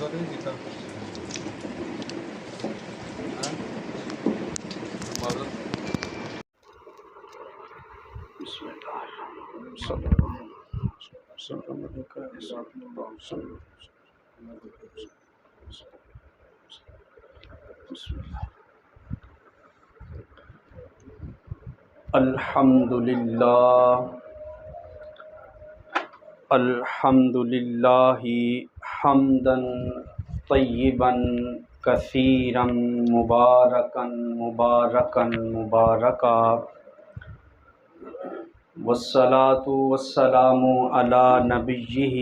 بسم اللہ صلی اللہ وسلم الحمد للہ حمدا طیبا کثیرا مبارکا والصلاة والسلام علی نبیہ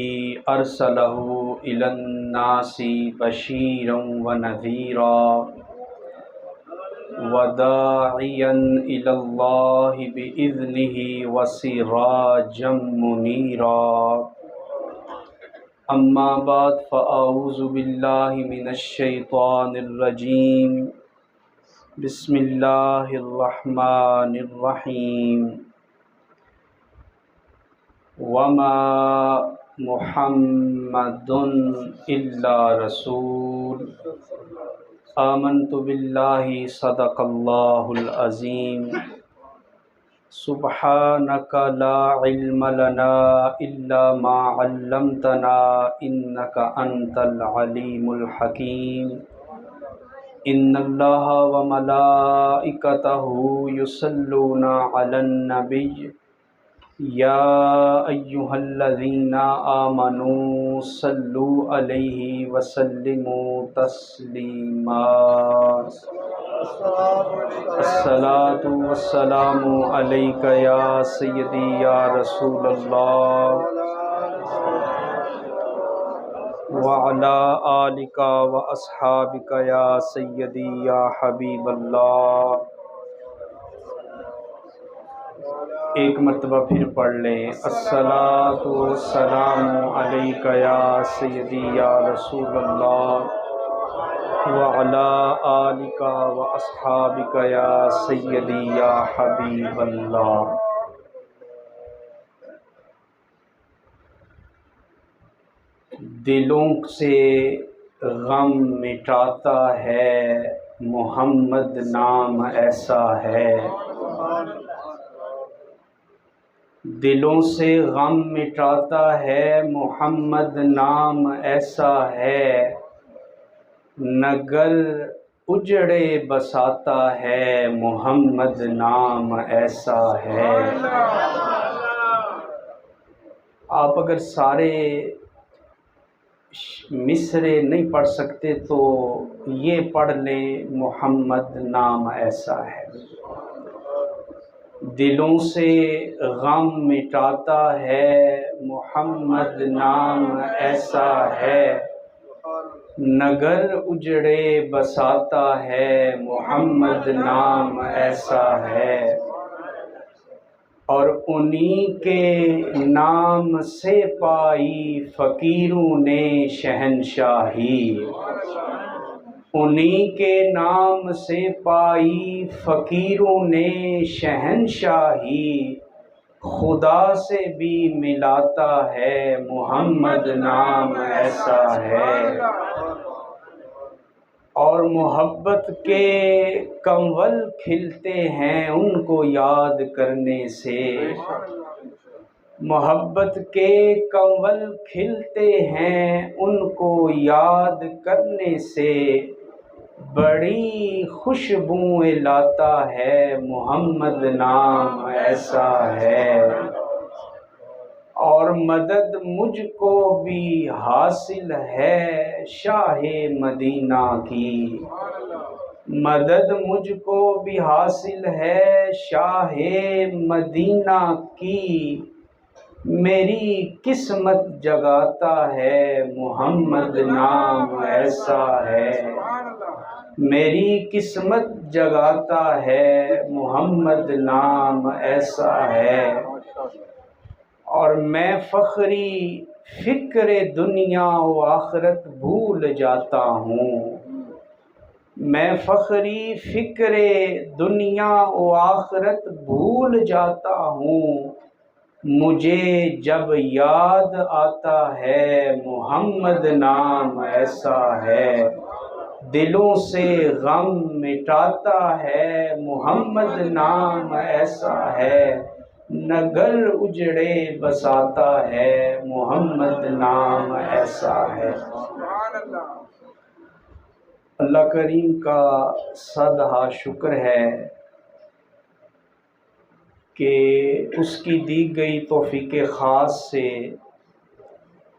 ارسلہ الی الناس بشیرا ونذیرا وداعیا الی اللہ بإذنہ وسراجا منیرا اما بعد فاعوذ باللہ من الشیطان الرجیم بسم اللہ الرحمن الرحیم وما محمد الا رسول آمنت باللہ صدق اللہ العظیم سبحانک لا علم لنا الا ما علمتنا انک انت العلیم الحکیم ان اللہ وملائکتہ یصلون علی النبی یا ایہا الذین آمنوا صلوا علیہ وسلموا تسلیما الصلاۃ والسلام علیک یا سیدی یا رسول اللہ وعلی آلک واصحابک یا سیدی یا حبیب اللہ۔ ایک مرتبہ پھر پڑھ لیں، الصلاۃ والسلام علیک یا سیدی یا رسول اللہ وعلی آلک واصحابک یا سیدی یا حبیب اللہ۔ دلوں سے غم مٹاتا ہے محمد نام ایسا ہے، دلوں سے غم مٹاتا ہے محمد نام ایسا ہے، نگر اجڑے بساتا ہے محمد نام ایسا ہے۔ آپ اگر سارے مصرے نہیں پڑھ سکتے تو یہ پڑھ لیں، محمد نام ایسا ہے۔ دلوں سے غم مٹاتا ہے محمد نام ایسا ہے، نگر اجڑے بساتا ہے محمد نام ایسا ہے، اور انہی کے نام سے پائی فقیروں نے شہنشاہی، انہی کے نام سے پائی فقیروں نے شہنشاہی، خدا سے بھی ملاتا ہے محمد نام ایسا ہے، اور محبت کے کنول کھلتے ہیں ان کو یاد کرنے سے، محبت کے کنول کھلتے ہیں ان کو یاد کرنے سے، بڑی خوشبوئیں لاتا ہے محمد نام ایسا ہے، اور مدد مجھ کو بھی حاصل ہے شاہ مدینہ کی، مدد مجھ کو بھی حاصل ہے شاہ مدینہ کی، میری قسمت جگاتا ہے محمد نام ایسا ہے، میری قسمت جگاتا ہے محمد نام ایسا ہے، اور میں فخری فکر دنیا و آخرت بھول جاتا ہوں، میں فخری فکر دنیا و آخرت بھول جاتا ہوں، مجھے جب یاد آتا ہے محمد نام ایسا ہے، دلوں سے غم مٹاتا ہے محمد نام ایسا ہے، نگر اجڑے بساتا ہے محمد نام ایسا ہے۔ اللہ کریم کا صدہا شکر ہے کہ اس کی دی گئی توفیق خاص سے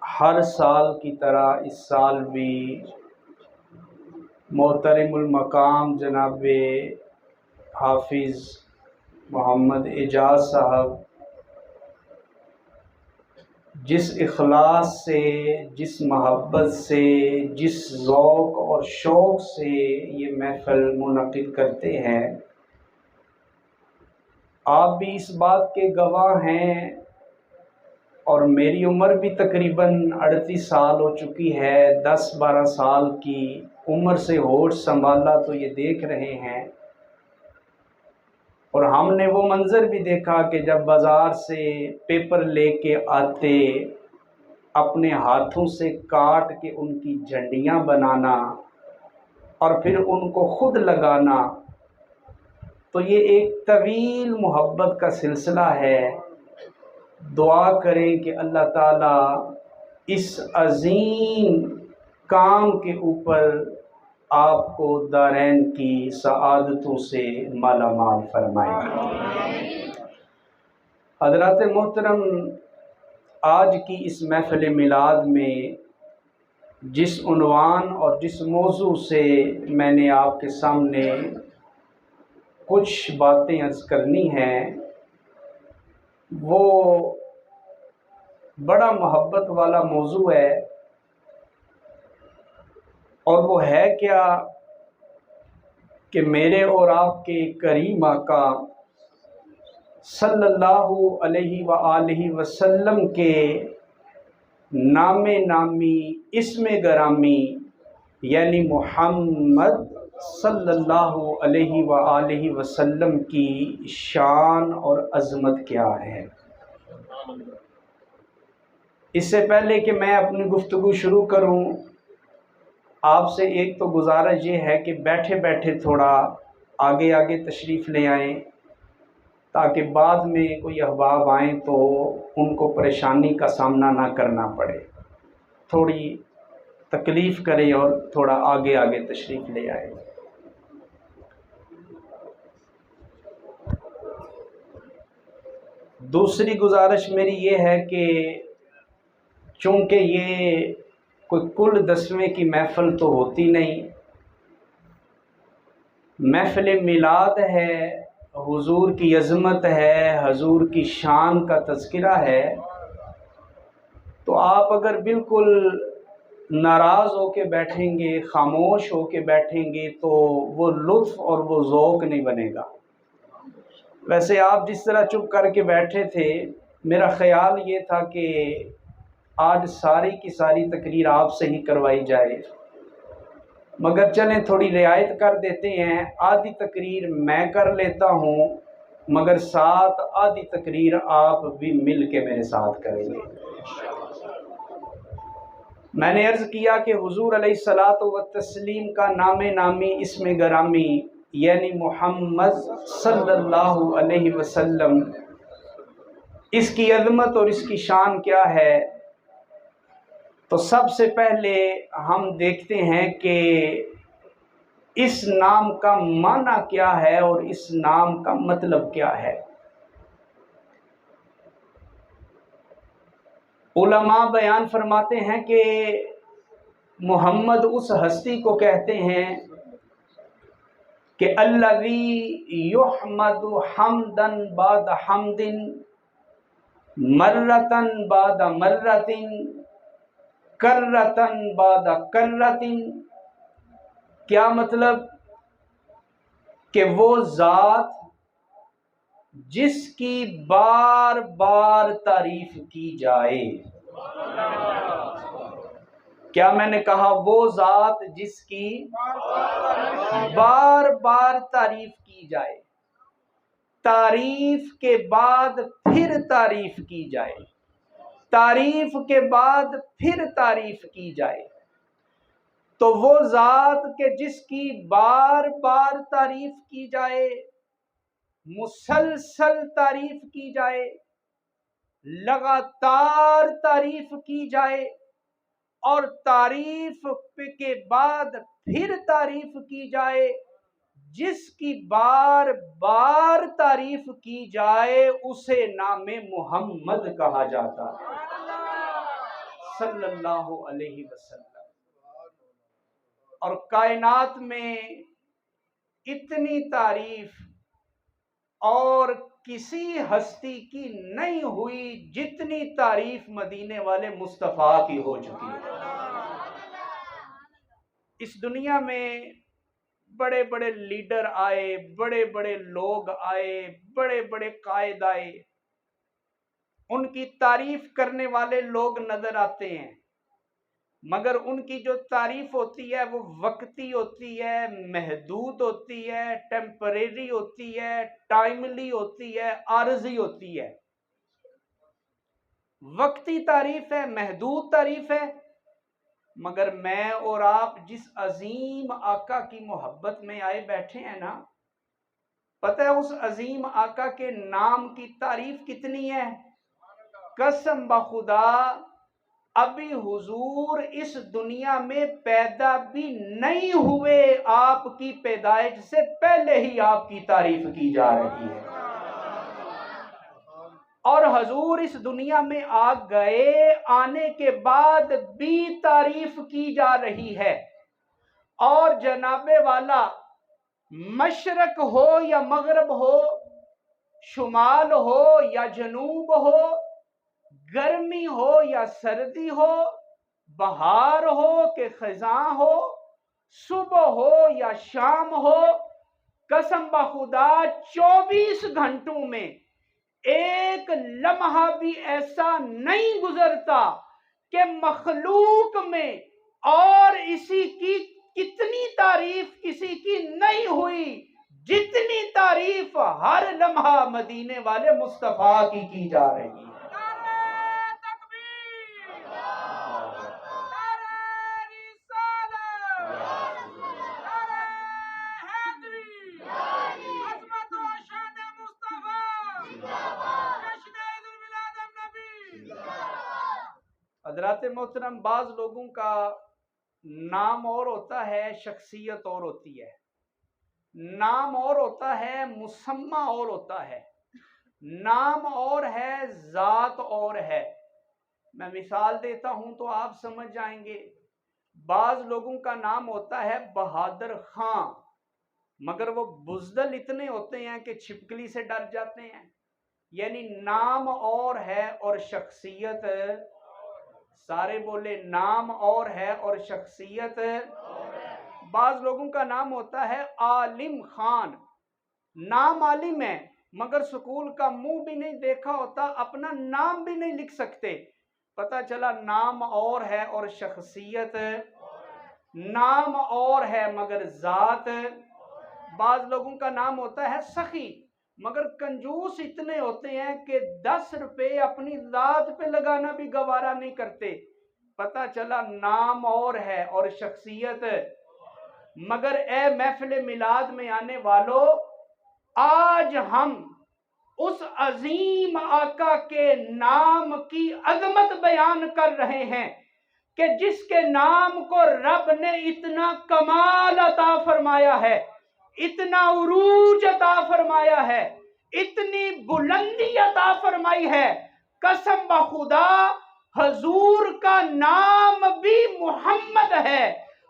ہر سال کی طرح اس سال بھی محترم المقام جناب حافظ محمد اعجاز صاحب جس اخلاص سے، جس محبت سے، جس ذوق اور شوق سے یہ محفل منعقد کرتے ہیں، آپ بھی اس بات کے گواہ ہیں، اور میری عمر بھی تقریباً 38 سال ہو چکی ہے۔ 10-12 سال کی عمر سے ہوش سنبھالا تو یہ دیکھ رہے ہیں، اور ہم نے وہ منظر بھی دیکھا کہ جب بازار سے پیپر لے کے آتے، اپنے ہاتھوں سے کاٹ کے ان کی جھنڈیاں بنانا اور پھر ان کو خود لگانا، تو یہ ایک طویل محبت کا سلسلہ ہے۔ دعا کریں کہ اللہ تعالیٰ اس عظیم کام کے اوپر آپ کو دارین کی سعادتوں سے مالا مال فرمائے۔ حضرات محترم، آج کی اس محفل میلاد میں جس عنوان اور جس موضوع سے میں نے آپ کے سامنے کچھ باتیں عرض کرنی ہیں، وہ بڑا محبت والا موضوع ہے، اور وہ ہے کیا کہ میرے اور آپ کے کریم آقا صلی اللہ علیہ وآلہ وسلم کے نام نامی، اسم گرامی، یعنی محمد صلی اللہ علیہ وآلہ وسلم کی شان اور عظمت کیا ہے۔ اس سے پہلے کہ میں اپنی گفتگو شروع کروں، آپ سے ایک تو گزارش یہ ہے کہ بیٹھے بیٹھے تھوڑا آگے آگے تشریف لے آئیں، تاکہ بعد میں کوئی احباب آئیں تو ان کو پریشانی کا سامنا نہ کرنا پڑے۔ تھوڑی تکلیف کریں اور تھوڑا آگے آگے تشریف لے آئیں۔ دوسری گزارش میری یہ ہے کہ چونکہ یہ کوئی کل 10ویں کی محفل تو ہوتی نہیں، محفل میلاد ہے، حضور کی عظمت ہے، حضور کی شان کا تذکرہ ہے، تو آپ اگر بالکل ناراض ہو کے بیٹھیں گے، خاموش ہو کے بیٹھیں گے، تو وہ لطف اور وہ ذوق نہیں بنے گا۔ ویسے آپ جس طرح چپ کر کے بیٹھے تھے، میرا خیال یہ تھا کہ آج ساری کی ساری تقریر آپ سے ہی کروائی جائے، مگر چلیں تھوڑی رعایت کر دیتے ہیں، آدھی تقریر میں کر لیتا ہوں، مگر ساتھ آدھی تقریر آپ بھی مل کے میرے ساتھ کریں گے۔ میں نے عرض کیا کہ حضور علیہ الصلاۃ والتسلیم کا نام نامی، اسم گرامی، یعنی محمد صلی اللہ علیہ وسلم، اس کی عظمت اور اس کی شان کیا ہے، تو سب سے پہلے ہم دیکھتے ہیں کہ اس نام کا معنی کیا ہے اور اس نام کا مطلب کیا ہے۔ علماء بیان فرماتے ہیں کہ محمد اس ہستی کو کہتے ہیں کہ الذی یحمد حمدن بعد حمدن، مرتن بعد مرتن، کرتن بعد کرتن۔ کیا مطلب؟ کہ وہ ذات جس کی بار بار تعریف کی جائے۔ کیا میں نے کہا؟ وہ ذات جس کی بار بار تعریف کی جائے۔ تعریف کے بعد پھر تعریف کی جائے، تعریف کے بعد پھر تعریف کی جائے، تو وہ ذات کہ جس کی بار بار تعریف کی جائے، مسلسل تعریف کی جائے، لگاتار تعریف کی جائے، اور تعریف کے بعد پھر تعریف کی جائے، جس کی بار بار تعریف کی جائے اسے نام محمد کہا جاتا ہے صلی اللہ علیہ وسلم۔ اور کائنات میں اتنی تعریف اور کسی ہستی کی نہیں ہوئی جتنی تعریف مدینے والے مصطفیٰ کی ہو چکی ہے۔ اس دنیا میں بڑے بڑے لیڈر آئے، بڑے بڑے لوگ آئے، بڑے بڑے قائد آئے، ان کی تعریف کرنے والے لوگ نظر آتے ہیں، مگر ان کی جو تعریف ہوتی ہے وہ وقتی ہوتی ہے، محدود ہوتی ہے، ٹیمپریری ہوتی ہے، ٹائملی ہوتی ہے، عارضی ہوتی ہے۔ وقتی تعریف ہے، محدود تعریف ہے، مگر میں اور آپ جس عظیم آقا کی محبت میں آئے بیٹھے ہیں نا، پتہ ہے اس عظیم آقا کے نام کی تعریف کتنی ہے؟ قسم بخدا ابھی حضور اس دنیا میں پیدا بھی نہیں ہوئے، آپ کی پیدائش سے پہلے ہی آپ کی تعریف کی جا رہی ہے، اور حضور اس دنیا میں آ گئے، آنے کے بعد بھی تعریف کی جا رہی ہے۔ اور جناب والا مشرق ہو یا مغرب ہو، شمال ہو یا جنوب ہو، گرمی ہو یا سردی ہو، بہار ہو کہ خزاں ہو، صبح ہو یا شام ہو، قسم بخدا 24 گھنٹوں میں ایک لمحہ بھی ایسا نہیں گزرتا کہ مخلوق میں اور اسی کی کتنی تعریف کسی کی نہیں ہوئی جتنی تعریف ہر لمحہ مدینے والے مصطفیٰ کی جا رہی ہے۔ حضرات محترم، بعض لوگوں کا نام اور ہوتا ہے، شخصیت اور ہوتی ہے، نام اور ہوتا ہے، مسمى اور ہوتا ہے، نام اور ہے، ذات اور ہے۔ میں مثال دیتا ہوں تو آپ سمجھ جائیں گے۔ بعض لوگوں کا نام ہوتا ہے بہادر خان، مگر وہ بزدل اتنے ہوتے ہیں کہ چھپکلی سے ڈر جاتے ہیں، یعنی نام اور ہے اور شخصیت، سارے بولے نام اور ہے اور شخصیت۔ بعض لوگوں کا نام ہوتا ہے عالم خان، نام عالم ہے مگر سکول کا منہ بھی نہیں دیکھا ہوتا، اپنا نام بھی نہیں لکھ سکتے، پتہ چلا نام اور ہے اور شخصیت، نام اور ہے مگر ذات۔ بعض لوگوں کا نام ہوتا ہے سخی، مگر کنجوس اتنے ہوتے ہیں کہ 10 روپے اپنی ذات پہ لگانا بھی گوارا نہیں کرتے، پتہ چلا نام اور ہے اور شخصیت۔ مگر اے محفل میلاد میں آنے والوں، آج ہم اس عظیم آقا کے نام کی عظمت بیان کر رہے ہیں کہ جس کے نام کو رب نے اتنا کمال عطا فرمایا ہے، اتنا عروج عطا فرمایا ہے، اتنی بلندی عطا فرمائی ہے۔ قسم بخدا حضور کا نام بھی محمد ہے،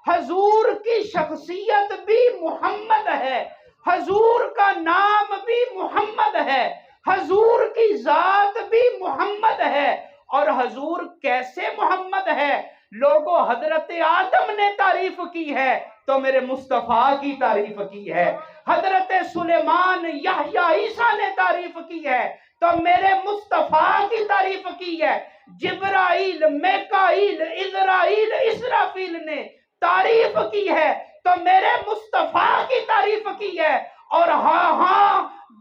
حضور کی شخصیت بھی محمد ہے، حضور کا نام بھی محمد ہے، حضور کی ذات بھی محمد ہے۔ اور حضور کیسے محمد ہے؟ لوگوں، حضرت آدم نے تعریف کی ہے تو میرے مصطفیٰ کی تعریف کی ہے، حضرت سلیمان یحییٰ عیسیٰ نے تعریف کی ہے تو میرے مصطفیٰ کی تعریف کی ہے، جبرائیل، میکائیل، عزرائیل، اسرافیل نے تعریف کی ہے تو میرے مصطفیٰ کی تعریف کی ہے، اور ہاں ہاں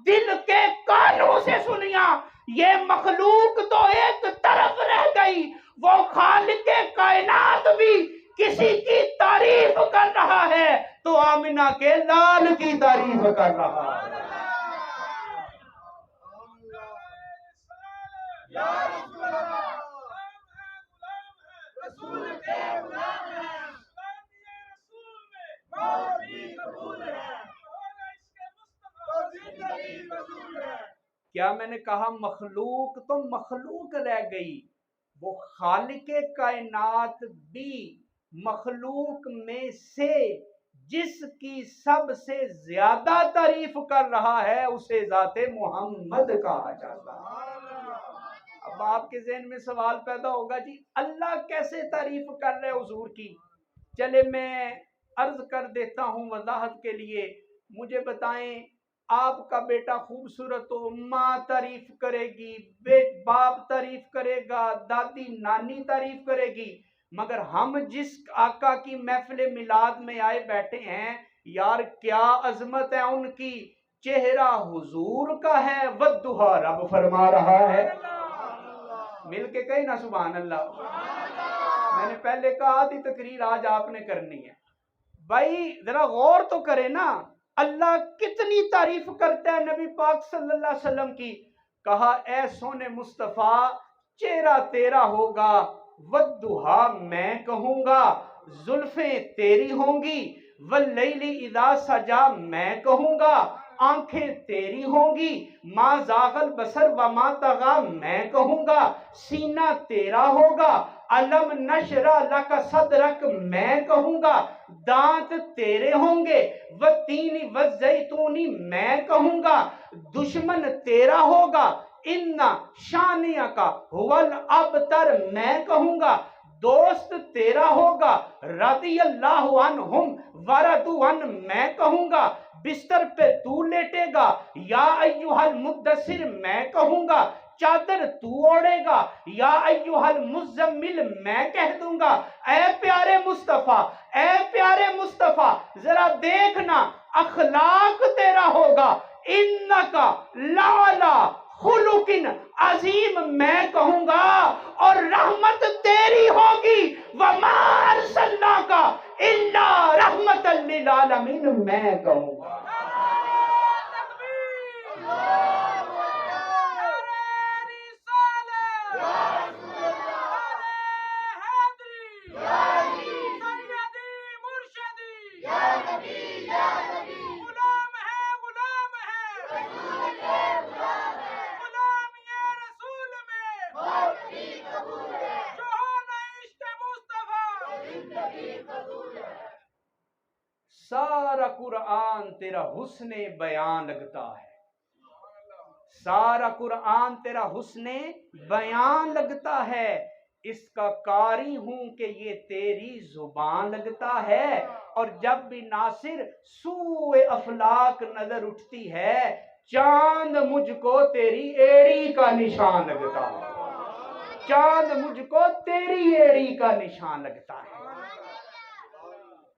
دل کے کانوں سے سنیا، یہ مخلوق تو ایک طرف رہ گئی، وہ خالق کائنات بھی کسی کی تعریف کر رہا ہے تو آمنہ کے لال کی تعریف کر رہا ہے۔ کیا میں نے کہا مخلوق تو مخلوق رہ گئی، وہ خالق کائنات بھی مخلوق میں سے جس کی سب سے زیادہ تعریف کر رہا ہے اسے ذات محمد کہا جاتا ہے۔ اب آپ کے ذہن میں سوال پیدا ہوگا جی اللہ کیسے تعریف کر رہے حضور کی؟ چلے میں عرض کر دیتا ہوں وضاحت کے لیے، مجھے بتائیں آپ کا بیٹا خوبصورت ہو، ماں تعریف کرے گی، باپ تعریف کرے گا، دادی نانی تعریف کرے گی، مگر ہم جس آقا کی محفل میلاد میں آئے بیٹھے ہیں یار کیا عظمت ہے ان کی، چہرہ حضور کا ہے، والضحیٰ رب فرما رہا ہے، مل کے کہیں نا سبحان اللہ۔ میں نے پہلے کہا آدھی تقریر آج آپ نے کرنی ہے، بھائی ذرا غور تو کرے نا، اللہ کتنی تعریف کرتا ہے نبی پاک صلی اللہ علیہ وسلم کی۔ کہا اے سونے مصطفیٰ چہرہ تیرا ہوگا، والضحیٰ میں کہوں گا، زلفیں تیری ہوں گی، واللیل اذا سجا میں کہوں گا، آنکھیں تیری ہوں گی، ما زاغ البصر وما طغی میں کہوں گا، سینہ تیرا ہوگا، علم نشرح لک صدرک میں کہوں گا، دانت تیرے ہوں گے، والتین والزیتون میں کہوں گا، دشمن تیرا ہوگا، ان شانئک هو الابتر میں کہوں گا، دوست تیرا ہوگا، رضی اللہ عنہم ورضوا عنہ میں کہوں گا، بستر پہ تو لیٹے گا، یا ایہا المدثر میں کہوں گا، چادر تو اوڑے گا، یا ایہا المزمل میں کہہ دوں گا۔ اے پیارے مصطفیٰ، اے پیارے مصطفیٰ ذرا دیکھنا اخلاق تیرا ہوگا، انکا لعلی خلق عظیم میں کہوں گا، اور رحمت تیری ہوگی، وما ارسلناک الا رحمت للعالمین میں کہوں گا۔ سارا قرآن تیرا حسن بیان لگتا ہے، سارا قرآن تیرا حسن بیان لگتا ہے، اس کا قاری ہوں کہ یہ تیری زبان لگتا ہے، اور جب بھی ناصر سوئے افلاک نظر اٹھتی ہے چاند مجھ کو تیری ایڑی کا نشان لگتا ہے، چاند مجھ کو تیری ایڑی کا نشان لگتا ہے۔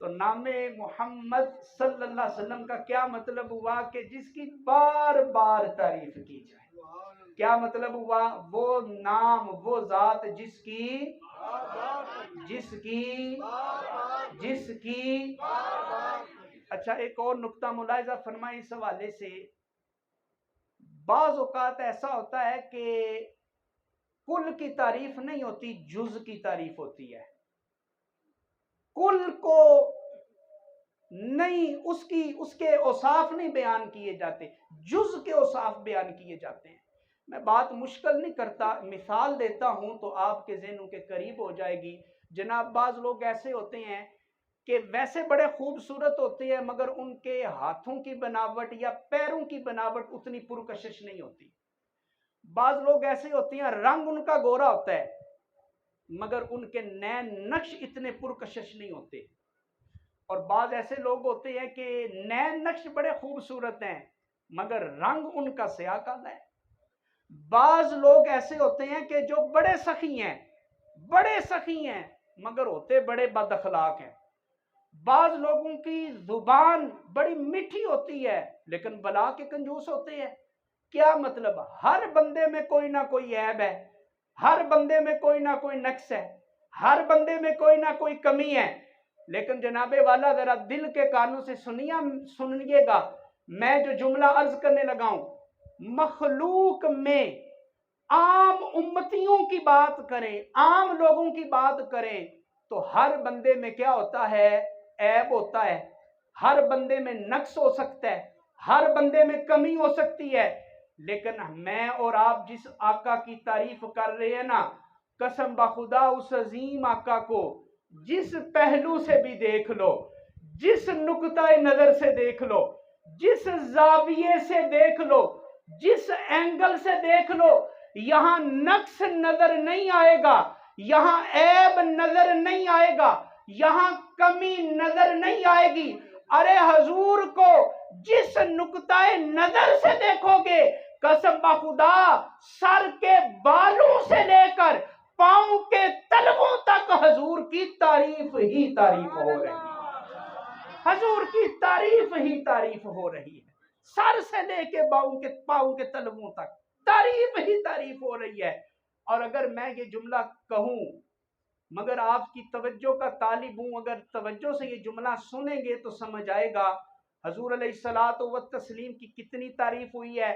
تو نام محمد صلی اللہ علیہ وسلم کا کیا مطلب ہوا کہ جس کی بار بار تعریف کی جائے، کیا مطلب ہوا؟ وہ نام وہ ذات جس کی اچھا ایک اور نقطہ ملاحظہ فرمائیں اس حوالے سے، بعض اوقات ایسا ہوتا ہے کہ کل کی تعریف نہیں ہوتی، جز کی تعریف ہوتی ہے، کل کو نہیں اس کے اوصاف نہیں بیان کیے جاتے، جز کے اوصاف بیان کیے جاتے ہیں۔ میں بات مشکل نہیں کرتا، مثال دیتا ہوں تو آپ کے ذہنوں کے قریب ہو جائے گی۔ جناب بعض لوگ ایسے ہوتے ہیں کہ ویسے بڑے خوبصورت ہوتے ہیں مگر ان کے ہاتھوں کی بناوٹ یا پیروں کی بناوٹ اتنی پرکشش نہیں ہوتی۔ بعض لوگ ایسے ہوتے ہیں رنگ ان کا گورا ہوتا ہے مگر ان کے نین نقش اتنے پرکشش نہیں ہوتے، اور بعض ایسے لوگ ہوتے ہیں کہ نین نقش بڑے خوبصورت ہیں مگر رنگ ان کا سیاہ کالا ہے۔ بعض لوگ ایسے ہوتے ہیں کہ جو بڑے سخی ہیں مگر ہوتے بڑے بد اخلاق ہیں۔ بعض لوگوں کی زبان بڑی میٹھی ہوتی ہے لیکن بلا کے کنجوس ہوتے ہیں. کیا مطلب؟ ہر بندے میں کوئی نہ کوئی عیب ہے، ہر بندے میں کوئی نہ کوئی نقص ہے، ہر بندے میں کوئی نہ کوئی کمی ہے. لیکن جناب والا ذرا دل کے کانوں سے سنیے گا، میں جو جملہ عرض کرنے لگا ہوں، مخلوق میں عام امتیوں کی بات کریں، عام لوگوں کی بات کریں تو ہر بندے میں کیا ہوتا ہے؟ عیب ہوتا ہے. ہر بندے میں نقص ہو سکتا ہے، ہر بندے میں کمی ہو سکتی ہے. لیکن میں اور آپ جس آقا کی تعریف کر رہے ہیں نا، قسم بخدا اس عظیم آقا کو جس پہلو سے بھی دیکھ لو، جس نقطہ نظر سے دیکھ لو، جس زاویے سے دیکھ لو، جس اینگل سے دیکھ لو، یہاں نقص نظر نہیں آئے گا، یہاں عیب نظر نہیں آئے گا، یہاں کمی نظر نہیں آئے گی. ارے حضور کو جس نقطہ نظر سے دیکھو گے، قسم بخدا سر کے بالوں سے لے کر پاؤں کے تلووں تک حضور کی تعریف ہی تعریف ہو رہی ہے، حضور کی تعریف ہی تعریف ہو رہی ہے. سر سے لے کے پاؤں کے تلووں تک تعریف ہی تعریف ہو رہی ہے. اور اگر میں یہ جملہ کہوں مگر آپ کی توجہ کا طالب ہوں، اگر توجہ سے یہ جملہ سنیں گے تو سمجھ آئے گا حضور علیہ الصلوۃ والتسلیم کی کتنی تعریف ہوئی ہے.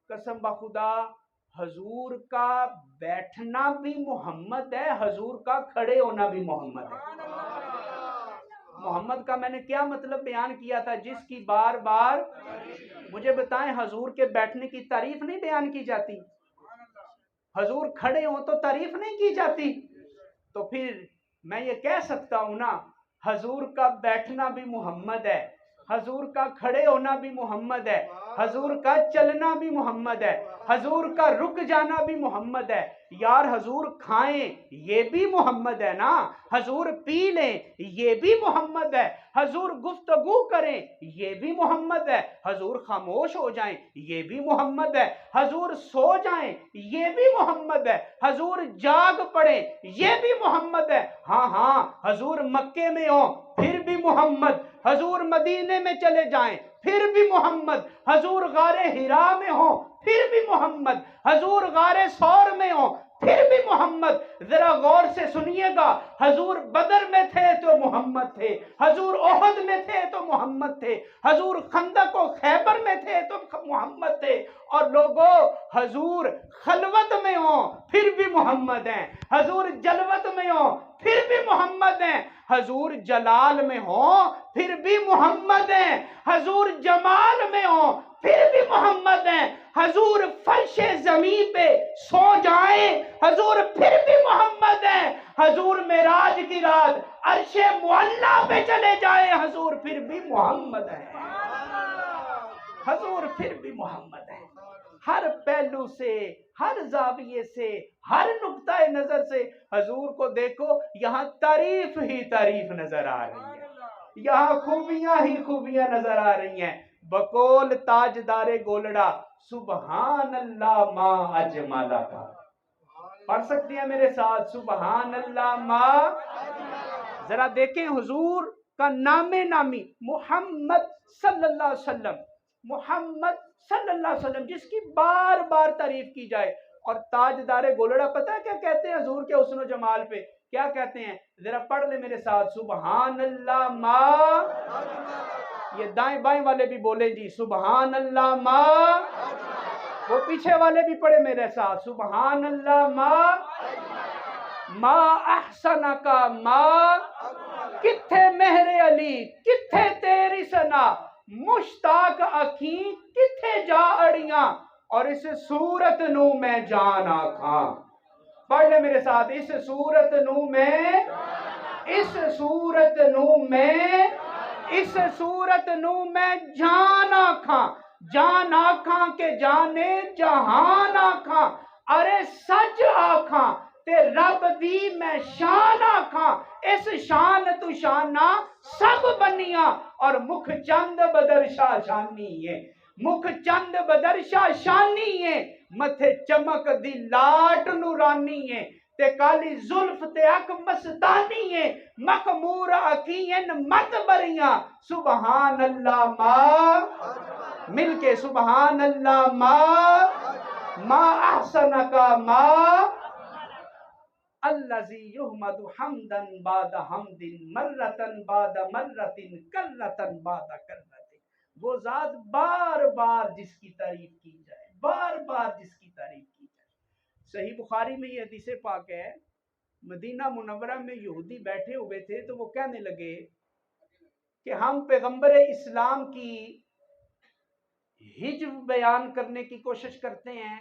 قسم بخدا حضور کا بیٹھنا بھی محمد ہے، حضور کا کھڑے ہونا بھی محمد ہے. محمد کا میں نے کیا مطلب بیان کیا تھا؟ جس کی بار بار مجھے بتائیں، حضور کے بیٹھنے کی تعریف نہیں بیان کی جاتی؟ حضور کھڑے ہوں تو تعریف نہیں کی جاتی؟ تو پھر میں یہ کہہ سکتا ہوں نا، حضور کا بیٹھنا بھی محمد ہے، حضور کا کھڑے ہونا بھی محمد ہے، حضور کا چلنا بھی محمد ہے، حضور کا رک جانا بھی محمد ہے. یار حضور کھائیں یہ بھی محمد ہے نا، حضور پی لیں یہ بھی محمد ہے، حضور گفتگو کریں یہ بھی محمد ہے، حضور خاموش ہو جائیں یہ بھی محمد ہے، حضور سو جائیں یہ بھی محمد ہے، حضور جاگ پڑیں یہ بھی محمد ہے. ہاں حضور مکے میں ہوں پھر بھی محمد، حضور مدینے میں چلے جائیں پھر بھی محمد، حضور غار حرا میں ہوں پھر بھی محمد، حضور غار ثور میں ہوں پھر بھی محمد. ذرا غور سے سنیے گا، حضور بدر میں تھے تو محمد تھے، حضور احد میں تھے تو محمد تھے، حضور خندق و خیبر میں تھے تو محمد تھے. اور لوگوں حضور خلوت میں ہوں پھر بھی محمد ہیں، حضور جلوت میں ہوں پھر بھی محمد ہیں، حضور جلال میں ہوں پھر بھی محمد ہیں، حضور جمال میں ہوں پھر بھی محمد ہیں، حضور فرش زمین پہ سو جائیں حضور پھر بھی محمد ہیں، حضور معراج کی رات عرش معلیٰ پہ چلے جائیں حضور پھر بھی محمد ہیں، حضور پھر بھی محمد ہیں. ہر پہلو سے، ہر زاویے سے، ہر نقطہ نظر سے حضور کو دیکھو، یہاں تعریف ہی تعریف نظر آ رہی ہے، یہاں خوبیاں ہی خوبیاں نظر آ رہی ہیں. بقول تاجدار گولڑا سبحان اللہ ما اجمالہ کا. پڑھ سکتے ہیں میرے ساتھ؟ سبحان اللہ ما. ذرا دیکھیں حضور کا نام نامی محمد صلی اللہ علیہ وسلم، محمد صلی اللہ علیہ وسلم جس کی بار بار تعریف کی جائے. اور تاجدار گولڑا پتہ ہے کیا کہتے ہیں حضور کے حسن و جمال پہ؟ کیا کہتے ہیں؟ ذرا پڑھ لیں میرے ساتھ، سبحان اللہ ما. یہ دائیں بائیں والے بھی بولیں جی، سبحان اللہ ما. وہ پیچھے والے بھی پڑھے میرے ساتھ، سبحان اللہ ما احسن کا ما. کتھے مہر علی کتھے تیری سنا، مشتاق اکھیں کتھے جا اڑیاں، اور اس صورت نو میں جان آکھاں. پڑھ لے میرے ساتھ، اس صورت نو میں، اس صورت نو میں، اس صورت نو میں جان آکھاں، جان آکھاں کے جانے جہان آکھاں. ارے سچ آکھاں تے رب دی میں شان آکھاں، اس شان تو شانہ سب بنیاں، اور مکھ چند بدرشاہ شانی ہے، مکھ چند بدرشاہ شانی ہے، متھے چمک دی لاٹ نورانی ہے، تے کالی زلف تے اک مستانی ہے مخمور اکھین مت بریاں سبحان اللہ ما مل کے سبحان اللہ ما احسن کا ما الذی یحمد حمدا بعد حمد مرتن بعد مرتن کرتن بعد کرتن، وہ ذات بار بار جس کی تعریف کی جائے، بار بار جس کی تعریف کی جائے۔ صحیح بخاری میں یہ حدیث پاک ہے، مدینہ منورہ میں یہودی بیٹھے ہوئے تھے تو وہ کہنے لگے کہ ہم پیغمبر اسلام کی ہجو بیان کرنے کی کوشش کرتے ہیں،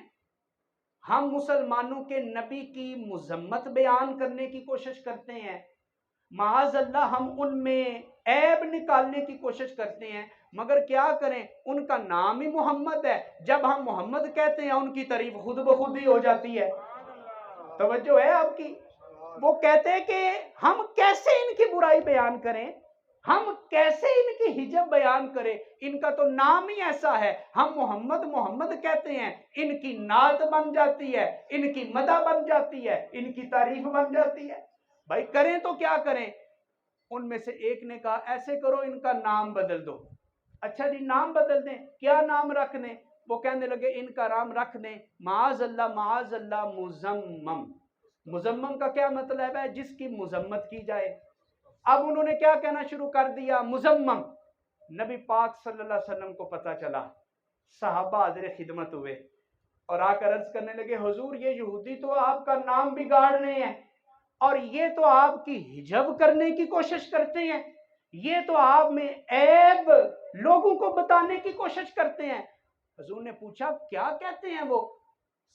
ہم مسلمانوں کے نبی کی مذمت بیان کرنے کی کوشش کرتے ہیں، معاذ اللہ ہم ان میں عیب نکالنے کی کوشش کرتے ہیں، مگر کیا کریں ان کا نام ہی محمد ہے، جب ہم محمد کہتے ہیں ان کی تعریف خود بخود ہی ہو جاتی ہے۔ توجہ ہے آپ کی؟ وہ کہتے ہیں کہ ہم کیسے ان کی برائی بیان کریں، ہم کیسے ان کی حجب بیان کریں، ان کا تو نام ہی ایسا ہے، ہم محمد محمد کہتے ہیں، ان کی نعت بن جاتی ہے، ان کی مدح بن جاتی ہے، ان کی تعریف بن جاتی ہے۔ بھائی کریں تو کیا کریں؟ ان میں سے ایک نے کہا ایسے کرو ان کا نام بدل دو۔ اچھا جی نام بدل دیں، کیا نام رکھ دیں؟ وہ کہنے لگے ان کا نام رکھ دیں معاذ اللہ مزمم۔ مزمم کا کیا مطلب ہے؟ جس کی مذمت کی جائے۔ اب انہوں نے کیا کہنا شروع کر دیا؟ مزمم۔ نبی پاک صلی اللہ علیہ وسلم کو پتہ چلا، صحابہ حاضر خدمت ہوئے اور آ کر عرض کرنے لگے حضور یہ یہودی تو آپ کا نام بگاڑنے ہیں اور یہ تو آپ کی حجب کرنے کی کوشش کرتے ہیں، یہ تو آپ میں عیب لوگوں کو بتانے کی کوشش کرتے ہیں۔ حضور نے پوچھا کیا کہتے ہیں وہ؟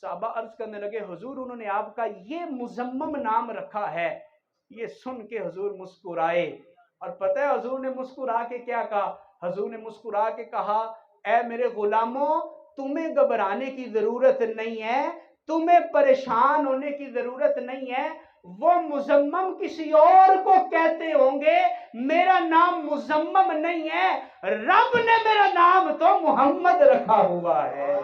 صحابہ عرض کرنے لگے حضور انہوں نے آپ کا یہ مزمم نام رکھا ہے۔ یہ سن کے حضور مسکرائے، اور پتہ ہے حضور نے مسکرا کے کیا کہا؟ حضور نے مسکرا کے کہا اے میرے غلاموں تمہیں گھبرانے کی ضرورت نہیں ہے، تمہیں پریشان ہونے کی ضرورت نہیں ہے، وہ مزمم کسی اور کو کہتے ہوں گے، میرا نام مزمم نہیں ہے، رب نے میرا نام تو محمد رکھا ہوا ہے۔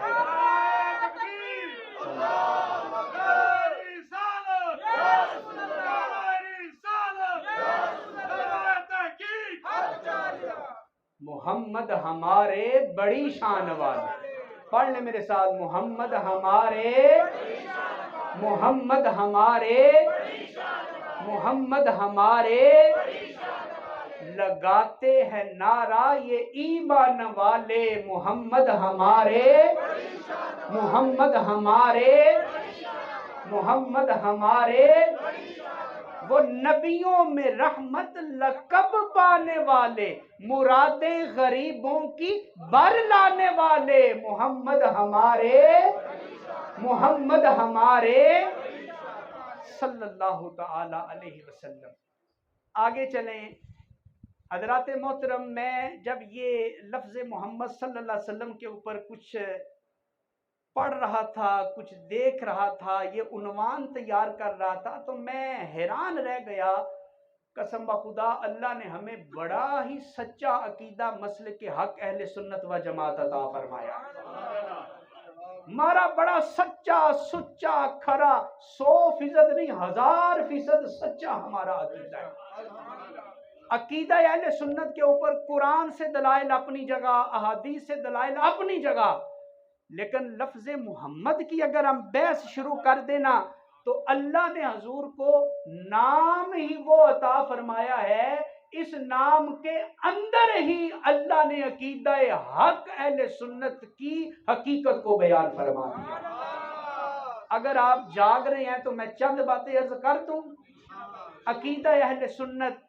محمد ہمارے بڑی شان والے، پڑھ لیں میرے ساتھ محمد ہمارے، محمد ہمارے، محمد ہمارے، لگاتے ہیں نعرہ یہ ایمان والے، محمد ہمارے، محمد ہمارے، محمد ہمارے، وہ نبیوں میں رحمت لقب پانے والے، مرادیں غریبوں کی بر لانے والے، محمد ہمارے، محمد ہمارے صلی اللہ تعالی علیہ وسلم۔ آگے چلیں حضرات محترم، میں جب یہ لفظ محمد صلی اللہ علیہ وسلم کے اوپر کچھ پڑھ رہا تھا، کچھ دیکھ رہا تھا، یہ عنوان تیار کر رہا تھا تو میں حیران رہ گیا۔ قسم بخدا اللہ نے ہمیں بڑا ہی سچا عقیدہ مسلک حق اہل سنت و جماعت عطا فرمایا۔ ہمارا بڑا سچا سچا کھرا 100% نہیں 1000% سچا ہمارا عقیدہ ہے۔ عقیدہ اہل سنت کے اوپر قرآن سے دلائل اپنی جگہ، احادیث سے دلائل اپنی جگہ، لیکن لفظ محمد کی اگر ہم بحث شروع کر دینا تو اللہ نے حضور کو نام ہی وہ عطا فرمایا ہے، اس نام کے اندر ہی اللہ نے عقیدہ حق اہل سنت کی حقیقت کو بیان فرما دیا۔ اگر آپ جاگ رہے ہیں تو میں چند باتیں عرض کر دوں۔ عقیدہ اہل سنت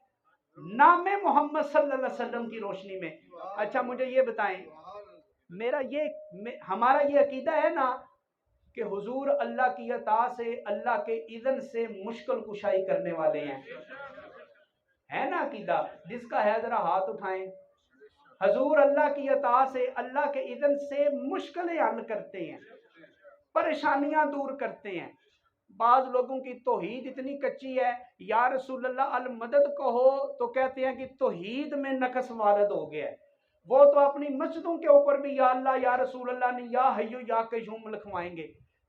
نام محمد صلی اللہ علیہ وسلم کی روشنی میں، اچھا مجھے یہ بتائیں، ہمارا یہ عقیدہ ہے نا کہ حضور اللہ کی عطا سے، اللہ کے اذن سے مشکل کشائی کرنے والے ہیں، ہے نا عقیدہ؟ جس کا ہے ذرا ہاتھ اٹھائیں۔ حضور اللہ کی عطا سے، اللہ کے اذن سے مشکلیں حل کرتے ہیں، پریشانیاں دور کرتے ہیں۔ بعض لوگوں کی توحید اتنی کچی ہے، یا رسول اللہ المدد کہو تو کہتے ہیں کہ توحید میں نقص وارد ہو گیا ہے، وہ تو اپنی مسجدوں کے اوپر بھی یا اللہ یا رسول اللہ نہیں یا حیو یا قیوم لکھوائیں گے۔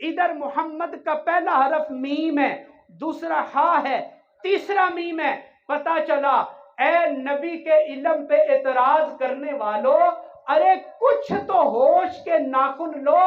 ادھر محمد کا پہلا حرف میم ہے، دوسرا ہا ہے، تیسرا میم ہے۔ پتا چلا اے نبی کے علم پہ اعتراض کرنے والوں، ارے کچھ تو ہوش کے ناخن لو۔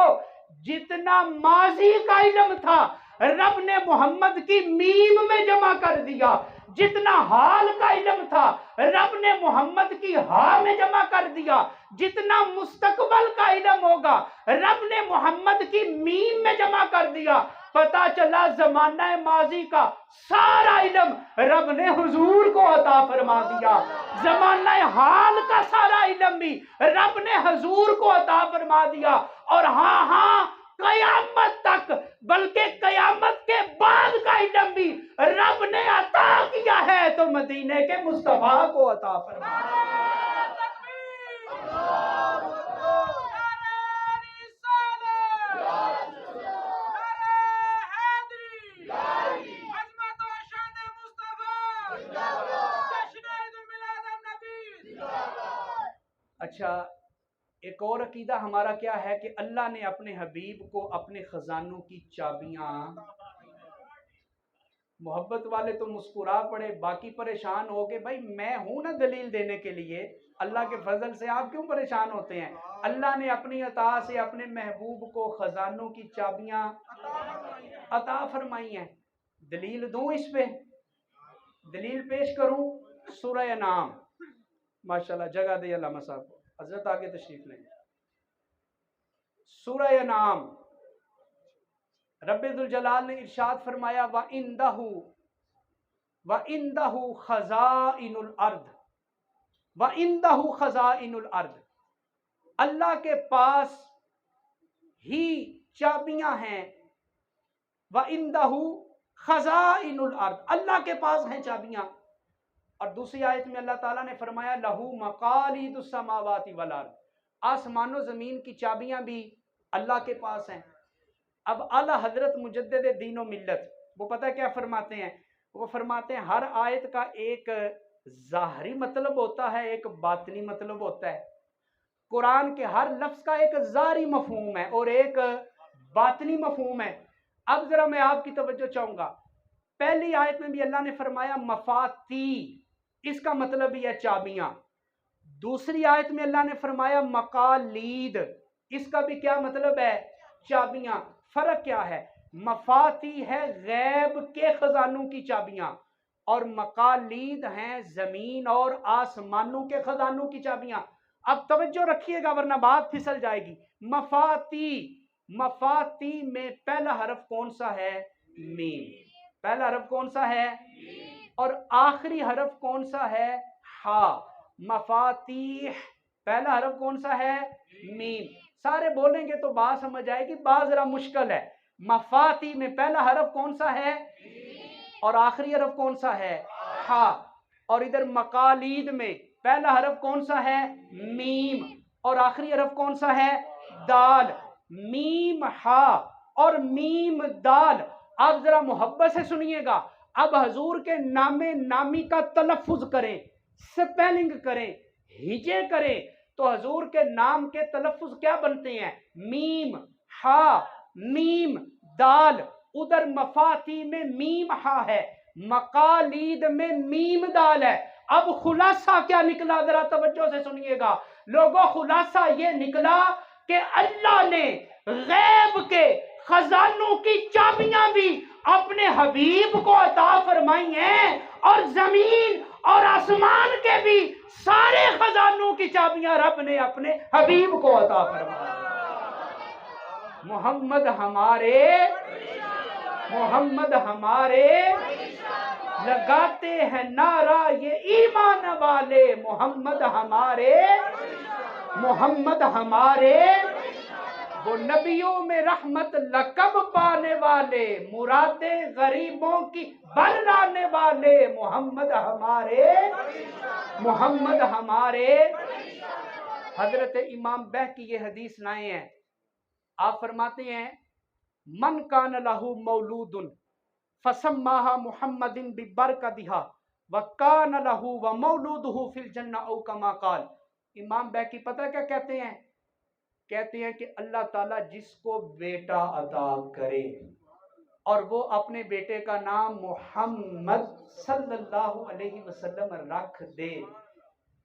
جتنا ماضی کا علم تھا رب نے محمد کی میم میں جمع کر دیا، جتنا حال کا علم تھا رب نے محمد کی ہا میں جمع کر دیا، جتنا مستقبل کا علم ہوگا رب نے محمد کی میم میں جمع کر دیا۔ پتا چلا زمانہ ماضی کا سارا علم رب نے حضور کو عطا فرما دیا، زمانہ حال کا سارا علم بھی رب نے حضور کو عطا فرما دیا، اور ہاں قیامت تک، بلکہ قیامت کے بعد کا علم بھی رب نے عطا کیا ہے تو مدینے کے مصطفیٰ کو عطا فرما دیا۔ اچھا، ایک اور عقیدہ ہمارا کیا ہے کہ اللہ نے اپنے حبیب کو اپنے خزانوں کی چابیاں، محبت والے تو مسکرا پڑے، باقی پریشان ہو گئے۔ بھائی میں ہوں نا دلیل دینے کے لیے، اللہ کے فضل سے آپ کیوں پریشان ہوتے ہیں؟ اللہ نے اپنی عطا سے اپنے محبوب کو خزانوں کی چابیاں عطا فرمائی ہیں۔ دلیل دوں اس پہ؟ دلیل پیش کروں؟ سورہ انعام، ماشاءاللہ جگہ دے علامہ صاحب کو، حضرت آگے تشریف لیں۔ سورہ انعام، رب ذوالجلال نے ارشاد فرمایا وَإِنْدَهُ خَزَائِنُ الْأَرْضِ، وَإِنْدَهُ خَزَائِنُ الْأَرْضِ، اللہ کے پاس ہی چابیاں ہیں، وَإِنْدَهُ خَزَائِنُ الْأَرْضِ، اللہ کے پاس ہیں چابیاں۔ اور دوسری آیت میں اللہ تعالیٰ نے فرمایا لَهُ مَقَالِيدُ السَّمَاوَاتِ وَالْأَرْضِ، آسمان و زمین کی چابیاں بھی اللہ کے پاس ہیں۔ اب اعلیٰ حضرت مجدد دین و ملت وہ پتہ کیا فرماتے ہیں؟ وہ فرماتے ہیں ہر آیت کا ایک ظاہری مطلب ہوتا ہے، ایک باطنی مطلب ہوتا ہے۔ قرآن کے ہر لفظ کا ایک ظاہری مفہوم ہے اور ایک باطنی مفہوم ہے۔ اب ذرا میں آپ کی توجہ چاہوں گا، پہلی آیت میں بھی اللہ نے فرمایا مفاتی، اس کا مطلب یہ چابیاں۔ دوسری آیت میں اللہ نے فرمایا مقالید، اس کا بھی کیا مطلب ہے؟ چابیاں۔ فرق کیا ہے؟ مفاتی ہے غیب کے خزانوں کی چابیاں، اور مقالید ہیں زمین اور آسمانوں کے خزانوں کی چابیاں۔ اب توجہ رکھیے گا ورنہ بات پھسل جائے گی۔ مفاتی، مفاتی میں پہلا حرف کون سا ہے؟ میم۔ پہلا حرف کون سا ہے؟ اور آخری حرف کون سا ہے؟ ہا۔ مفاتیح، پہلا حرف کون سا ہے؟ میم۔ سارے بولیں گے تو بات سمجھ آئے گی، بات ذرا مشکل ہے۔ مفاتی میں پہلا حرف کون سا ہے اور آخری حرف کون سا ہے؟ ہا۔ اور ادھر مقالید میں پہلا حرف کون سا ہے؟ میم، اور آخری حرف کون سا ہے؟ دال۔ میم ہا اور میم دال۔ اب ذرا محبت سے سنیے گا، اب حضور کے نام نامی کا تلفظ کریں، سپیلنگ کریں، ہجے کریں، تو حضور کے نام کے تلفظ کیا بنتے ہیں؟ میم ہا میم دال۔ ادھر مفاتی میں میم ہا ہے، مقالید میں میم دال ہے۔ اب خلاصہ کیا نکلا؟ ذرا توجہ سے سنیے گا لوگوں، خلاصہ یہ نکلا کہ اللہ نے غیب کے خزانوں کی چابیاں بھی اپنے حبیب کو عطا فرمائی ہیں، اور زمین اور آسمان کے بھی سارے خزانوں کی چابیاں رب نے اپنے حبیب کو عطا فرمائی۔ محمد ہمارے، محمد ہمارے، لگاتے ہیں نعرہ یہ ایمان والے، محمد ہمارے، محمد ہمارے، وہ نبیوں میں رحمت لقب پانے والے، مرادیں غریبوں کی بر لانے والے، محمد ہمارے، محمد ہمارے۔ حضرت امام بہقی یہ حدیث لائے ہیں، آپ فرماتے ہیں من کان لہ مولود فسماها محمد ببرکتها وکان لہ ومولودہ فی الجنہ او کما قال۔ امام بہقی پتہ کیا کہتے ہیں کہتے ہیں کہ اللہ تعالیٰ جس کو بیٹا عطا کرے اور وہ اپنے بیٹے کا نام محمد صلی اللہ علیہ وسلم رکھ دے.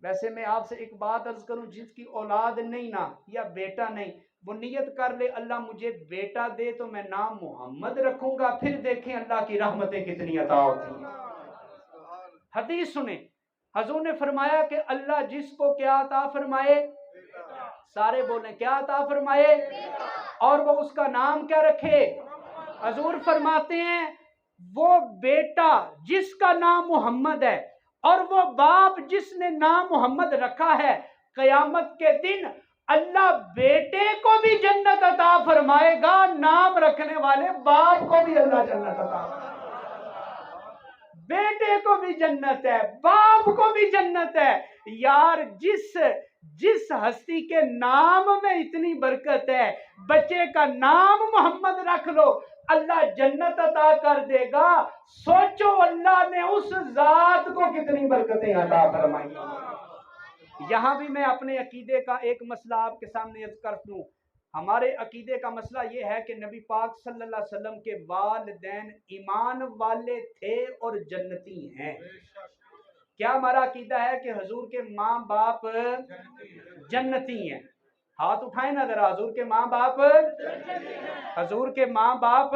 ویسے میں آپ سے ایک بات عرض کروں، جس کی اولاد نہیں نا یا بیٹا نہیں، وہ نیت کر لے اللہ مجھے بیٹا دے تو میں نام محمد رکھوں گا، پھر دیکھیں اللہ کی رحمتیں کتنی عطا ہوتی ہیں. حدیث سنیں، حضور نے فرمایا کہ اللہ جس کو کیا عطا فرمائے، سارے بولیں کیا عطا فرمائے، اور وہ اس کا نام کیا رکھے. حضور فرماتے ہیں وہ بیٹا جس کا نام محمد ہے اور وہ باپ جس نے نام محمد رکھا ہے، قیامت کے دن اللہ بیٹے کو بھی جنت عطا فرمائے گا، نام رکھنے والے باپ کو بھی اللہ جنت عطا فرمائے. بیٹے کو بھی جنت ہے، باپ کو بھی جنت ہے. یار جس ہستی کے نام میں اتنی برکت ہے، بچے کا نام محمد رکھ لو اللہ جنت عطا کر دے گا. سوچو اللہ نے اس ذات کو کتنی برکتیں عطا فرمائی. یہاں بھی میں اپنے عقیدے کا ایک مسئلہ آپ کے سامنے عرض کر دوں. ہمارے عقیدے کا مسئلہ یہ ہے کہ نبی پاک صلی اللہ علیہ وسلم کے والدین ایمان والے تھے اور جنتی ہیں. کیا ہمارا عقیدہ ہے کہ حضور کے ماں باپ جنتی ہیں؟ ہاتھ اٹھائیں نا ذرا. حضور کے ماں باپ، حضور کے ماں باپ.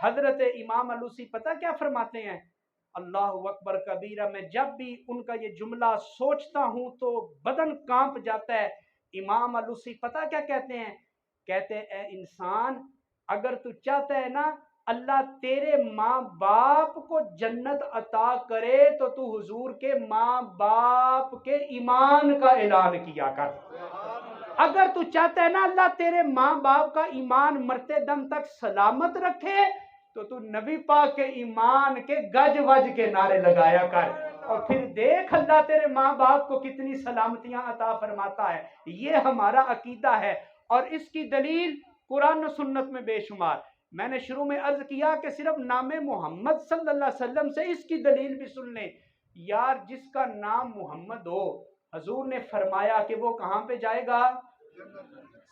حضرت امام علوسی پتہ کیا فرماتے ہیں؟ اللہ اکبر کبیرہ. میں جب بھی ان کا یہ جملہ سوچتا ہوں تو بدن کانپ جاتا ہے. امام علوسی پتہ کیا کہتے ہیں؟ کہتے ہیں اے انسان، اگر تو چاہتا ہے نا اللہ تیرے ماں باپ کو جنت عطا کرے تو تو حضور کے ماں باپ کے ایمان کا اعلان کیا کر. اگر تو چاہتا ہے نا اللہ تیرے ماں باپ کا ایمان مرتے دم تک سلامت رکھے تو تو نبی پاک کے ایمان کے گج وج کے نعرے لگایا کر، اور پھر دیکھ اللہ تیرے ماں باپ کو کتنی سلامتیاں عطا فرماتا ہے. یہ ہمارا عقیدہ ہے اور اس کی دلیل قرآن و سنت میں بے شمار. میں نے شروع میں عرض کیا کہ صرف نام محمد صلی اللہ علیہ وسلم سے اس کی دلیل بھی سن لیں. یار جس کا نام محمد ہو، حضور نے فرمایا کہ وہ کہاں پہ جائے گا؟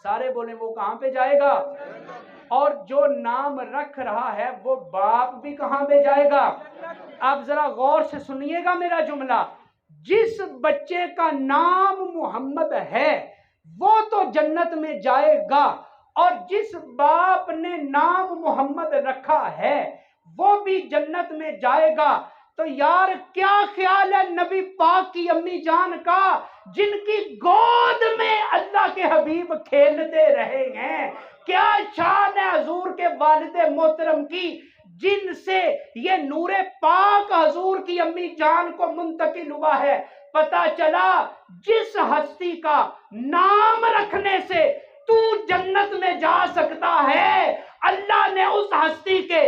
سارے بولیں وہ کہاں پہ جائے گا؟ اور جو نام رکھ رہا ہے وہ باپ بھی کہاں پہ جائے گا؟ اب ذرا غور سے سنیے گا میرا جملہ. جس بچے کا نام محمد ہے وہ تو جنت میں جائے گا، اور جس باپ نے نام محمد رکھا ہے وہ بھی جنت میں جائے گا. تو یار کیا خیال ہے نبی پاک کی امی جان کا جن کی گود میں اللہ کے حبیب کھیلتے رہے ہیں؟ کیا شان ہے حضور کے والد محترم کی جن سے یہ نور پاک حضور کی امی جان کو منتقل ہوا ہے. پتا چلا جس ہستی کا نام رکھنے سے تو جنت میں جا سکتا ہے، اللہ نے اس ہستی کے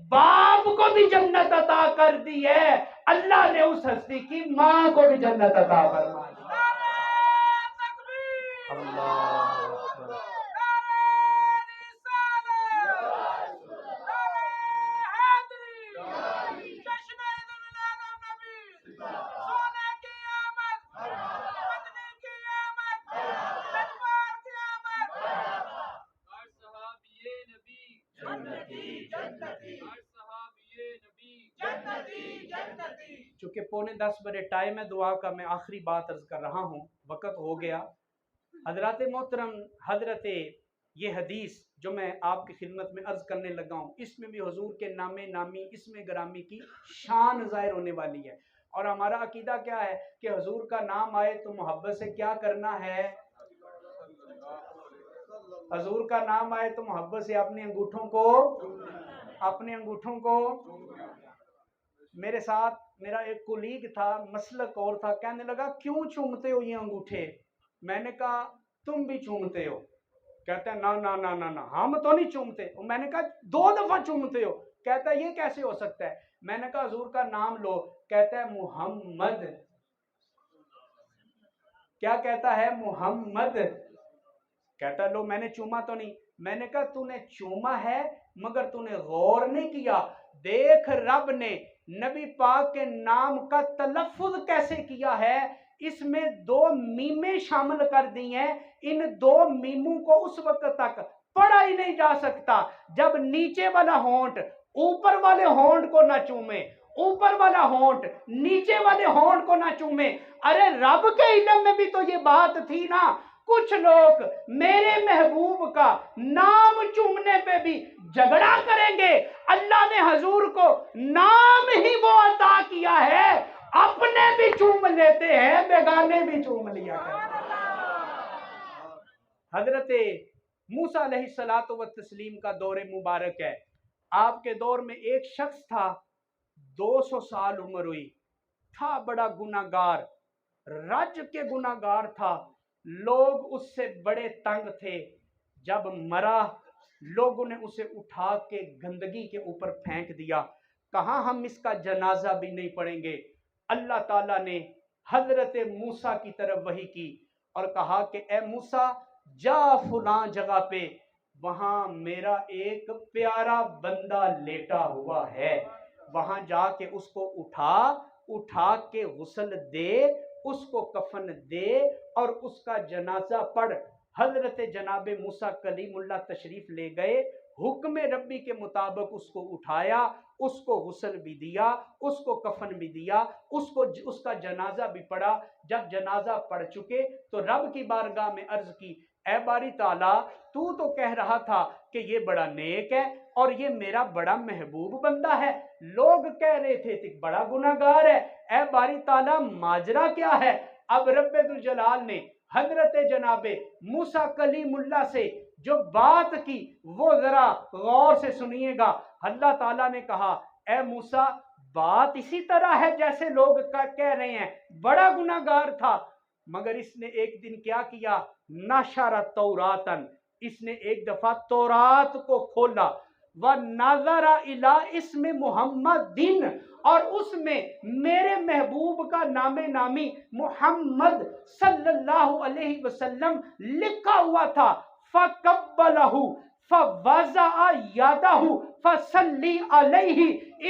باپ کو بھی جنت عطا کر دی ہے، اللہ نے اس ہستی کی ماں کو بھی جنت عطا فرما دی. اللہ اکبر. چونکہ 9:45 بجے ٹائم ہے دعا کا، میں آخری بات عرض کر رہا ہوں، وقت ہو گیا. حضرات محترم، حضرت یہ حدیث جو میں آپ کی خدمت میں عرض کرنے لگا ہوں، اس میں بھی حضور کے نام نامی اسم گرامی کی شان ظاہر ہونے والی ہے. اور ہمارا عقیدہ کیا ہے کہ حضور کا نام آئے تو محبت سے کیا کرنا ہے؟ حضور کا نام آئے تو محبت سے اپنے انگوٹھوں کو. میرے ساتھ میرا ایک کولیگ تھا، مسلک اور تھا، کہنے لگا کیوں چومتے ہو یہ انگوٹھے؟ میں نے کہا تم بھی چومتے ہو. کہتا ہے نا ہم تو نہیں چومتے. میں نے کہا 2 دفعہ چومتے ہو. کہتا ہے یہ کیسے ہو سکتا ہے؟ میں نے کہا حضور کا نام لو. کہتا ہے محمد. کیا کہتا ہے؟ محمد. کہتا ہے لو میں نے چوما تو نہیں. میں نے کہا تو نے چوما ہے مگر تو نے غور نہیں کیا. دیکھ رب نے نبی پاک کے نام کا تلفظ کیسے کیا ہے اس میں 2 میمیں شامل کر دی ہیں. ان 2 میموں کو اس وقت تک پڑھا ہی نہیں جا سکتا جب نیچے والا ہونٹ اوپر والے ہونٹ کو نہ چومے، اوپر والا ہونٹ نیچے والے ہونٹ کو نہ چومے. ارے رب کے علم میں بھی تو یہ بات تھی نا. کچھ لوگ میرے محبوب کا نام چومنے پہ بھی جھگڑا کریں گے. اللہ نے حضور کو نام ہی وہ عطا کیا ہے، اپنے بھی چوم لیتے ہیں، بیگانے بھی چوم لیا کرتے ہیں. حضرت موسیٰ علیہ الصلوۃ والتسلیم کا دور مبارک ہے. آپ کے دور میں ایک شخص تھا، 200 سال عمر ہوئی، تھا بڑا گناہگار، رج کے گناہگار تھا. لوگ اس سے بڑے تنگ تھے. جب مرا لوگوں نے اسے اٹھا کے گندگی کے اوپر پھینک دیا. کہاں ہم اس کا جنازہ بھی نہیں پڑھیں گے. اللہ تعالیٰ نے حضرت موسیٰ کی طرف وحی کی اور کہا کہ اے موسیٰ جا فلاں جگہ پہ، وہاں میرا ایک پیارا بندہ لیٹا ہوا ہے، وہاں جا کے اس کو اٹھا کے غسل دے، اس کو کفن دے اور اس کا جنازہ پڑھ. حضرت جناب موسیٰ کلیم اللہ تشریف لے گئے. حکم ربی کے مطابق اس کو اٹھایا، اس کو غسل بھی دیا، اس کو کفن بھی دیا، اس کا جنازہ بھی پڑھا. جب جنازہ پڑھ چکے تو رب کی بارگاہ میں عرض کی، اے باری تعالیٰ تو کہہ رہا تھا کہ یہ بڑا نیک ہے اور یہ میرا بڑا محبوب بندہ ہے، لوگ کہہ رہے تھے کہ بڑا گناہگار ہے، اے باری تعالیٰ ماجرا کیا ہے؟ اب رب ذوالجلال نے حضرت جناب موسیٰ کلیم اللہ سے جو بات کی وہ ذرا غور سے سنیے گا. اللہ تعالیٰ نے کہا اے موسیٰ بات اسی طرح ہے جیسے لوگ کہہ رہے ہیں، بڑا گناہگار تھا، مگر اس نے ایک دن کیا کیا؟ نشر توراتن، اس نے ایک دفعہ تورات کو کھولا، وَنَظَرَ إِلَىٰ اسم محمد، اور اس میں میرے محبوب کا نام نامی محمد صلی اللہ علیہ وسلم لکھا ہوا تھا. فَقَبَّلَهُ فَوَضَعَ يَدَهُ فَصَلِّ عَلَيْهِ،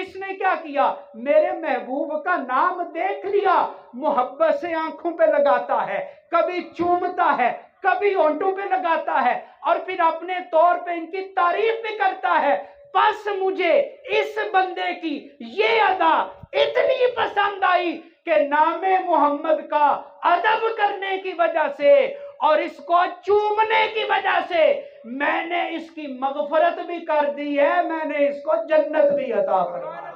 اس نے کیا کیا؟ میرے محبوب کا نام دیکھ لیا، محبت سے آنکھوں پہ لگاتا ہے، کبھی چومتا ہے، کبھی ہونٹوں پہ لگاتا ہے، اور پھر اپنے طور پہ ان کی تعریف بھی کرتا ہے. پس مجھے اس بندے کی یہ ادا اتنی پسند آئی کہ نام محمد کا ادب کرنے کی وجہ سے اور اس کو چومنے کی وجہ سے میں نے اس کی مغفرت بھی کر دی ہے، میں نے اس کو جنت بھی عطا فرمائی.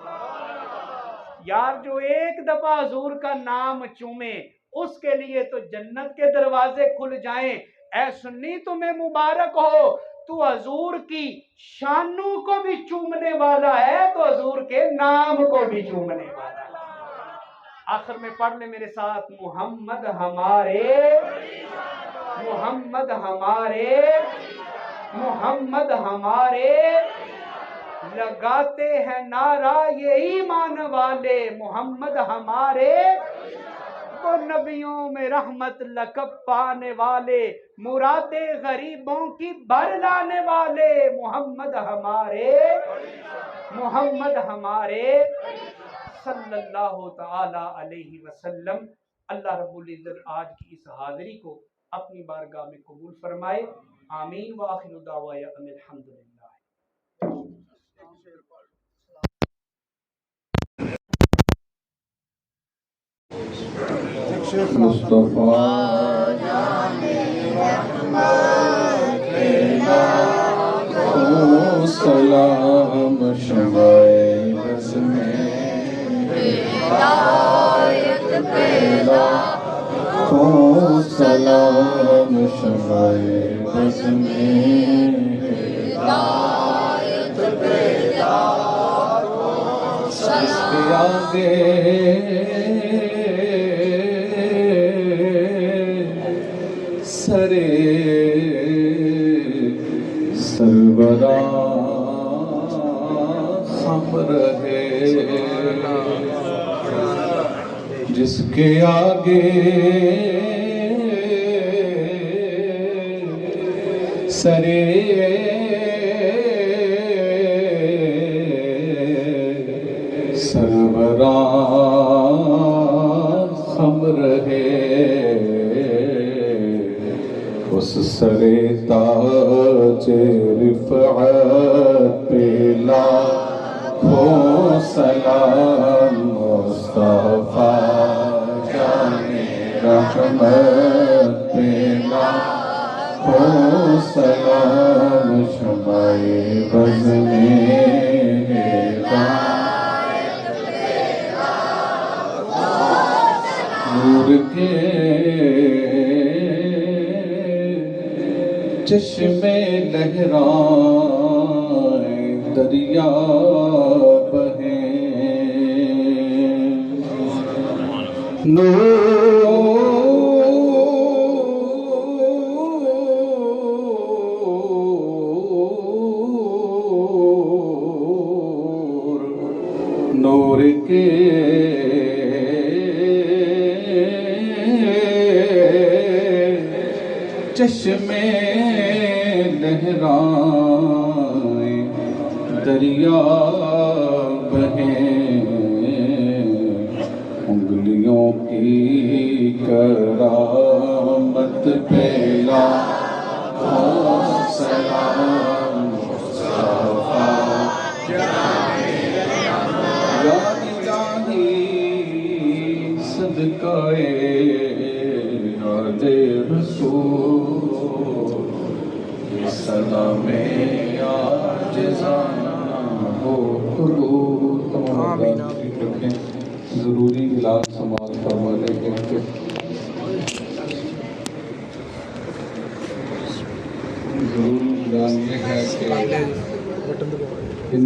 یار جو ایک دفعہ حضور کا نام چومے اس کے لیے تو جنت کے دروازے کھل جائیں. اے سنی تمہیں مبارک ہو، تو حضور کی شانوں کو بھی چومنے والا ہے تو حضور کے نام کو بھی چومنے والا ہے. آخر میں پڑھ لیں میرے ساتھ، محمد ہمارے، محمد ہمارے، محمد ہمارے، لگاتے ہیں نعرہ یہ ایمان والے، محمد ہمارے، وہ نبیوں میں رحمت لقب پانے والے، مرادیں غریبوں کی بھر لانے والے، محمد ہمارے، محمد ہمارے صلی اللہ تعالی علیہ وسلم. اللہ رب العزت آج کی اس حاضری کو اپنی بارگاہ میں قبول فرمائے. آمین. وآخر دعوانا ان الحمدللہ. مصطفیٰ جانے رحمت لاکھوں سلام، شمائے بز میں ہدایت پہ لاکھوں سلام، شمائے بز میں ہدایت پہ لاکھوں سلام. سرے سربراہ خم رہے، جس کے آگے سرے سربراہ خم رہے. اس سرے تاج رفعت پہ لاکھوں سلام مصطفیٰ جان رحمت پہ لاکھوں سلام شمع بز میں نور کے چشمے لہرائیں دریا بہیں نور کے چشمے لہرائیں دریا بہیں انگلیوں کی کرامت پہ لاکھوں سلام مصطفیٰ یا الہی صدقہ یاد رسول سلام عاجزانہ ہو قبول. تمام حضرات ٹھیک رکھیں. ضروری علاج سماعت فرمانے کے ضروری علاج یہ ہے کہ